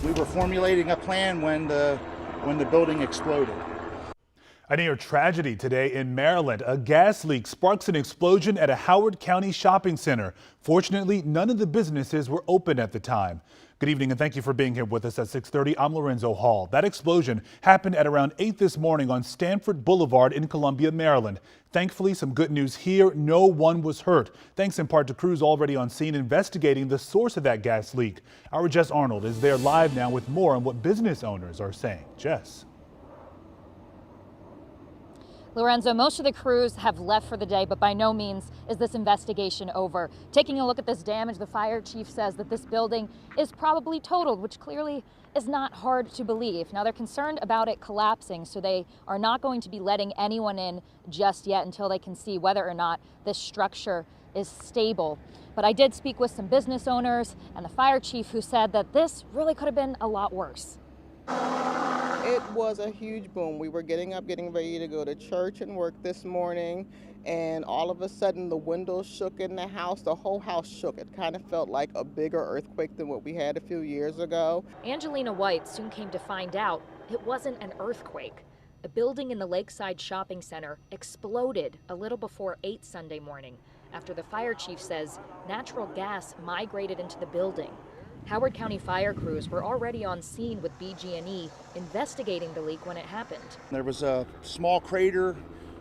We were formulating a plan when the building exploded. A near tragedy today in Maryland. A gas leak sparks an explosion at a Howard County shopping center. Fortunately, none of the businesses were open at the time. Good evening and thank you for being here with us at 6:30. I'm Lorenzo Hall. That explosion happened at around 8 this morning on Stanford Boulevard in Columbia, Maryland. Thankfully, some good news here. No one was hurt, thanks in part to crews already on scene investigating the source of that gas leak. Our Jess Arnold is there live now with more on what business owners are saying. Jess. Lorenzo, most of the crews have left for the day, but by no means is this investigation over. Taking a look at this damage, the fire chief says that this building is probably totaled, which clearly is not hard to believe. Now, they're concerned about it collapsing, so they are not going to be letting anyone in just yet until they can see whether or not this structure is stable. But I did speak with some business owners and the fire chief who said that this really could have been a lot worse. It was a huge boom. We were getting up, getting ready to go to church and work this morning, and all of a sudden the windows shook in the house. The whole house shook. It kind of felt like a bigger earthquake than what we had a few years ago. Angelina White soon came to find out it wasn't an earthquake. A building in the Lakeside Shopping Center exploded a little before 8 Sunday morning after the fire chief says natural gas migrated into the building. Howard County fire crews were already on scene with BG&E investigating the leak when it happened. There was a small crater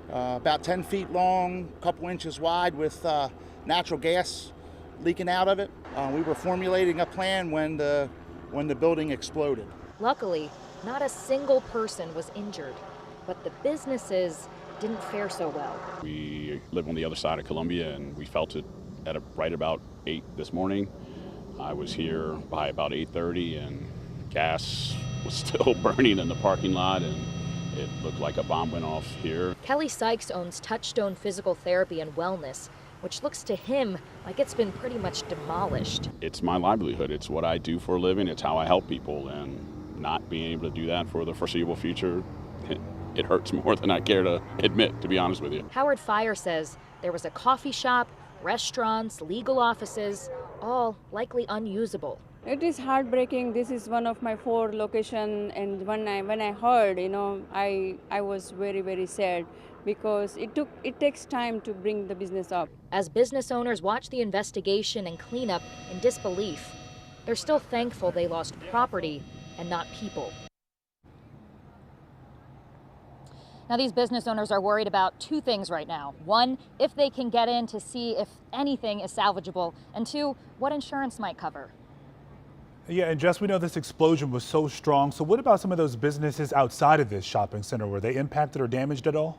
about 10 feet long, a couple inches wide, with natural gas leaking out of it. We were formulating a plan when the building exploded. Luckily, not a single person was injured, but the businesses didn't fare so well. We live on the other side of Columbia, and we felt it at right about 8 this morning. I was here by about 8:30 and gas was still burning in the parking lot, and it looked like a bomb went off here. Kelly Sykes owns Touchstone Physical Therapy and Wellness, which looks to him like it's been pretty much demolished. It's my livelihood. It's what I do for a living. It's how I help people, and not being able to do that for the foreseeable future, it hurts more than I care to admit, to be honest with you. Howard Fire says there was a coffee shop, restaurants, legal offices, all likely unusable. It is heartbreaking. This is one of my 4 locations, and when I heard, I was very, very sad because it takes time to bring the business up. As business owners watch the investigation and cleanup in disbelief, they're still thankful they lost property and not people. Now, these business owners are worried about 2 things right now. 1, if they can get in to see if anything is salvageable, and 2, what insurance might cover. Yeah, and Jess, we know this explosion was so strong. So what about some of those businesses outside of this shopping center? Were they impacted or damaged at all?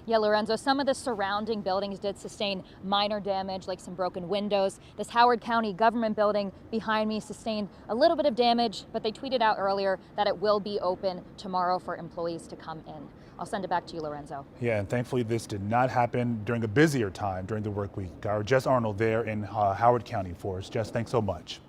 Yeah, Lorenzo, some of the surrounding buildings did sustain minor damage, like some broken windows. This Howard County government building behind me sustained a little bit of damage, but they tweeted out earlier that it will be open tomorrow for employees to come in. I'll send it back to you, Lorenzo. Yeah, and thankfully this did not happen during a busier time during the work week. Our Jess Arnold there in Howard County for us. Jess, thanks so much.